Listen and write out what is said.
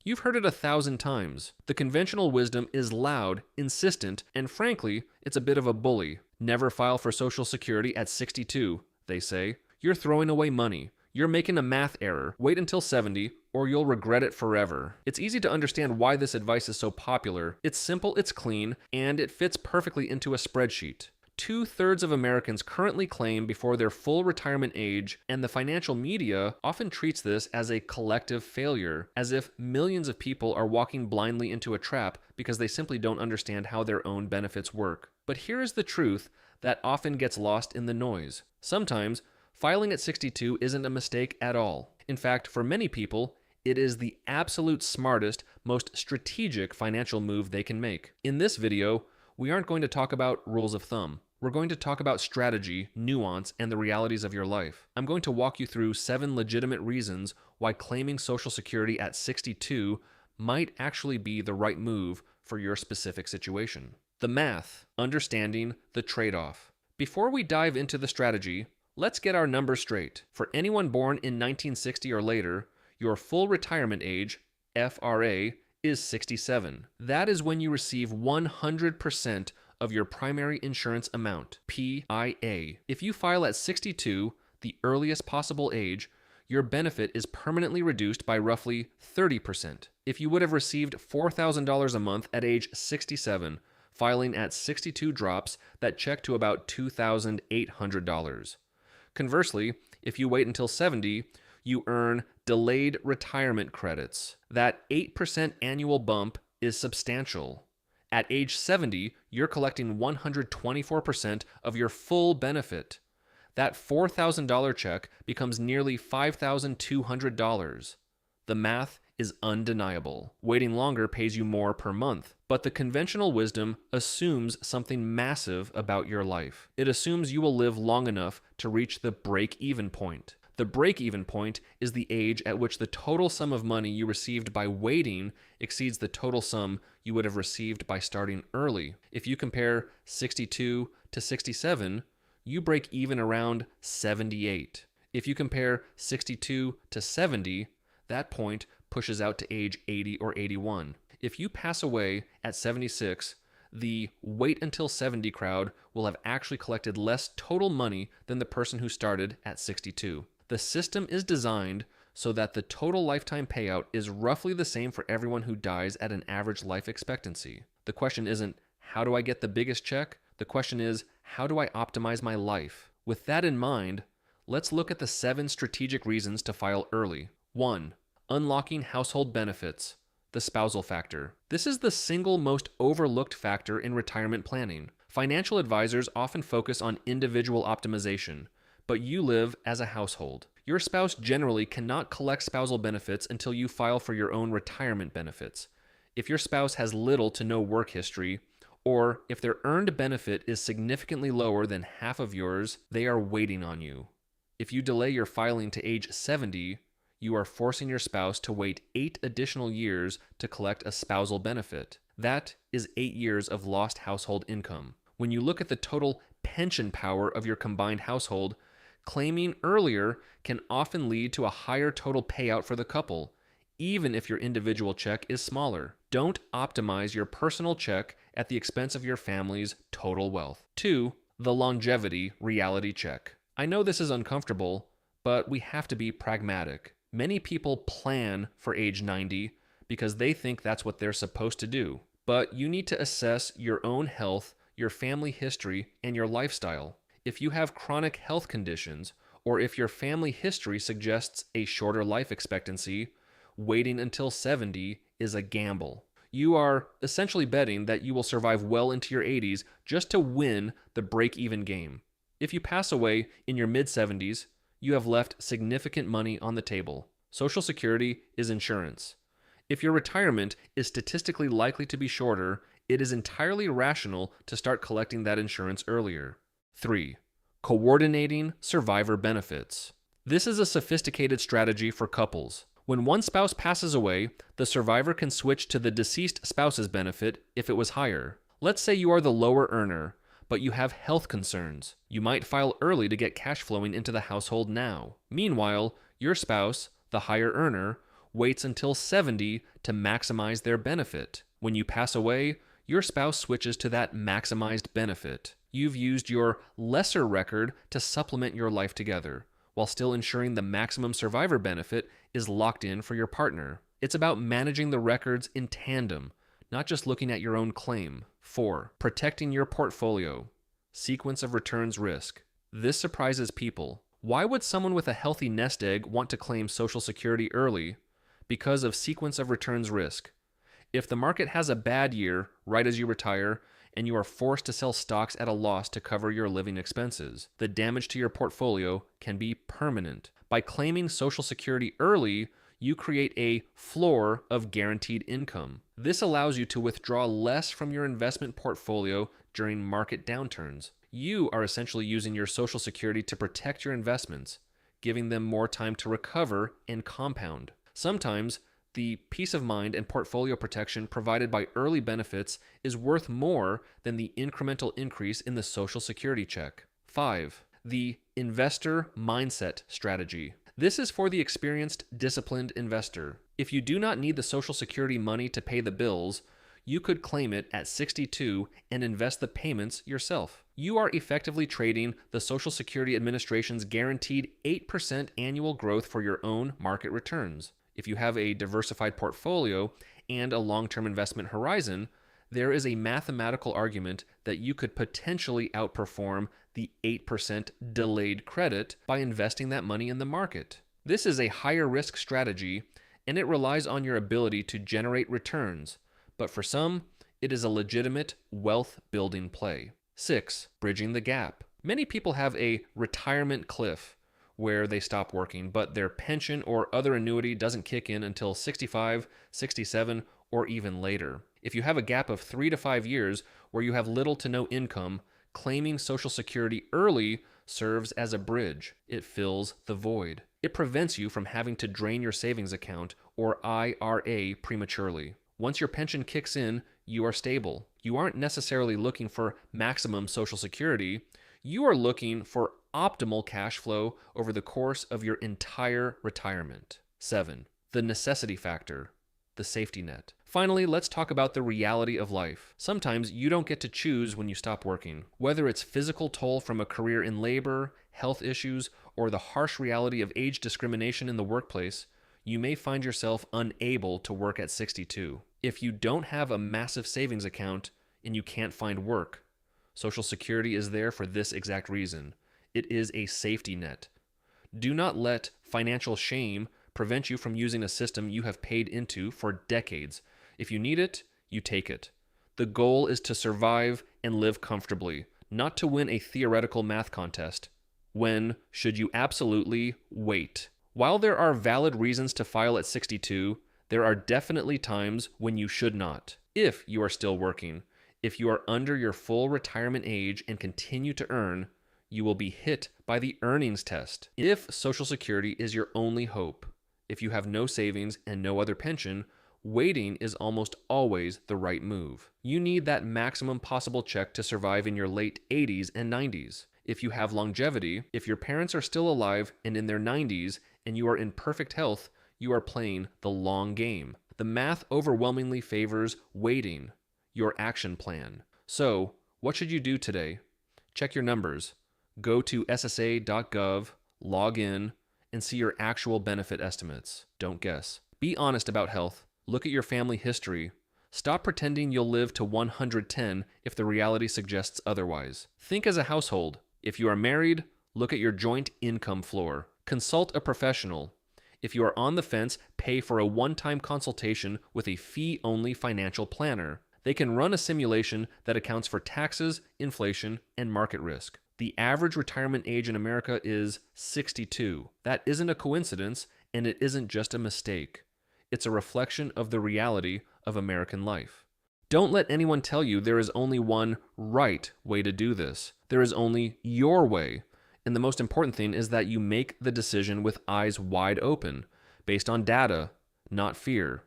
You've heard it 1,000 times. The conventional wisdom is loud, insistent, and frankly, it's a bit of a bully. Never file for Social Security at 62, they say. You're throwing away money. You're making a math error. Wait until 70, or you'll regret it forever. It's easy to understand why this advice is so popular. It's simple, it's clean, and it fits perfectly into a spreadsheet. 2/3 of Americans currently claim before their full retirement age, and the financial media often treats this as a collective failure, as if millions of people are walking blindly into a trap because they simply don't understand how their own benefits work. But here is the truth that often gets lost in the noise. Sometimes, filing at 62 isn't a mistake at all. In fact, for many people, it is the absolute smartest, most strategic financial move they can make. In this video, we aren't going to talk about rules of thumb. We're going to talk about strategy, nuance, and the realities of your life. I'm going to walk you through 7 legitimate reasons why claiming Social Security at 62 might actually be the right move for your specific situation. The math, understanding the trade-off. Before we dive into the strategy, let's get our numbers straight. For anyone born in 1960 or later, your full retirement age, FRA, is 67. That is when you receive 100% of your primary insurance amount, PIA. If you file at 62, the earliest possible age, your benefit is permanently reduced by roughly 30%. If you would have received $4,000 a month at age 67, filing at 62 drops that check to about $2,800. Conversely, if you wait until 70, you earn delayed retirement credits. That 8% annual bump is substantial. At age 70, you're collecting 124% of your full benefit. That $4,000 check becomes nearly $5,200. The math is undeniable. Waiting longer pays you more per month. But the conventional wisdom assumes something massive about your life. It assumes you will live long enough to reach the break-even point. The break-even point is the age at which the total sum of money you received by waiting exceeds the total sum you would have received by starting early. If you compare 62 to 67, you break even around 78. If you compare 62 to 70, that point pushes out to age 80 or 81. If you pass away at 76, the wait until 70 crowd will have actually collected less total money than the person who started at 62. The system is designed so that the total lifetime payout is roughly the same for everyone who dies at an average life expectancy. The question isn't, how do I get the biggest check? The question is, how do I optimize my life? With that in mind, let's look at the 7 strategic reasons to file early. 1. Unlocking household benefits. The spousal factor. This is the single most overlooked factor in retirement planning. Financial advisors often focus on individual optimization, but you live as a household. Your spouse generally cannot collect spousal benefits until you file for your own retirement benefits. If your spouse has little to no work history, or if their earned benefit is significantly lower than half of yours, they are waiting on you. If you delay your filing to age 70, you are forcing your spouse to wait 8 additional years to collect a spousal benefit. That is 8 years of lost household income. When you look at the total pension power of your combined household, claiming earlier can often lead to a higher total payout for the couple, even if your individual check is smaller. Don't optimize your personal check at the expense of your family's total wealth. 2. The longevity reality check. I know this is uncomfortable, but we have to be pragmatic. Many people plan for age 90 because they think that's what they're supposed to do. But you need to assess your own health, your family history, and your lifestyle. If you have chronic health conditions, or if your family history suggests a shorter life expectancy, waiting until 70 is a gamble. You are essentially betting that you will survive well into your 80s just to win the break-even game. If you pass away in your mid-70s, you have left significant money on the table. Social Security is insurance. If your retirement is statistically likely to be shorter, it is entirely rational to start collecting that insurance earlier. 3. Coordinating survivor benefits. This is a sophisticated strategy for couples. When one spouse passes away, the survivor can switch to the deceased spouse's benefit if it was higher. Let's say you are the lower earner, but you have health concerns. You might file early to get cash flowing into the household now. Meanwhile, your spouse, the higher earner, waits until 70 to maximize their benefit. When you pass away, your spouse switches to that maximized benefit. You've used your lesser record to supplement your life together, while still ensuring the maximum survivor benefit is locked in for your partner. It's about managing the records in tandem, not just looking at your own claim. 4. Protecting your portfolio. Sequence of returns risk. This surprises people. Why would someone with a healthy nest egg want to claim Social Security early? Because of sequence of returns risk. If the market has a bad year right as you retire, and you are forced to sell stocks at a loss to cover your living expenses, the damage to your portfolio can be permanent. By claiming Social Security early, you create a floor of guaranteed income. This allows you to withdraw less from your investment portfolio during market downturns. You are essentially using your Social Security to protect your investments, giving them more time to recover and compound. Sometimes, the peace of mind and portfolio protection provided by early benefits is worth more than the incremental increase in the Social Security check. 5. The investor mindset strategy. This is for the experienced, disciplined investor. If you do not need the Social Security money to pay the bills, you could claim it at 62 and invest the payments yourself. You are effectively trading the Social Security Administration's guaranteed 8% annual growth for your own market returns. If you have a diversified portfolio and a long-term investment horizon, there is a mathematical argument that you could potentially outperform the 8% delayed credit by investing that money in the market. This is a higher risk strategy, and it relies on your ability to generate returns, but for some, it is a legitimate wealth building play. 6. Bridging the gap. Many people have a retirement cliff where they stop working, but their pension or other annuity doesn't kick in until 65, 67, or even later. If you have a gap of 3 to 5 years where you have little to no income, claiming Social Security early serves as a bridge. It fills the void. It prevents you from having to drain your savings account or IRA prematurely. Once your pension kicks in, you are stable. You aren't necessarily looking for maximum Social Security. You are looking for optimal cash flow over the course of your entire retirement. 7. The necessity factor, the safety net. Finally, let's talk about the reality of life. Sometimes you don't get to choose when you stop working. Whether it's physical toll from a career in labor, health issues, or the harsh reality of age discrimination in the workplace, you may find yourself unable to work at 62. If you don't have a massive savings account and you can't find work, Social Security is there for this exact reason. It is a safety net. Do not let financial shame prevent you from using a system you have paid into for decades. If you need it, you take it. The goal is to survive and live comfortably, not to win a theoretical math contest. When should you absolutely wait? While there are valid reasons to file at 62, there are definitely times when you should not. If you are still working, if you are under your full retirement age and continue to earn, you will be hit by the earnings test. If Social Security is your only hope, if you have no savings and no other pension, waiting is almost always the right move. You need that maximum possible check to survive in your late 80s and 90s. If you have longevity, if your parents are still alive and in their 90s and you are in perfect health, you are playing the long game. The math overwhelmingly favors waiting, your action plan. So, what should you do today? Check your numbers. Go to ssa.gov, log in, and see your actual benefit estimates. Don't guess. Be honest about health. Look at your family history. Stop pretending you'll live to 110 if the reality suggests otherwise. Think as a household. If you are married, look at your joint income floor. Consult a professional. If you are on the fence, pay for a one-time consultation with a fee-only financial planner. They can run a simulation that accounts for taxes, inflation, and market risk. The average retirement age in America is 62. That isn't a coincidence, and it isn't just a mistake. It's a reflection of the reality of American life. Don't let anyone tell you there is only one right way to do this. There is only your way. And the most important thing is that you make the decision with eyes wide open, based on data, not fear.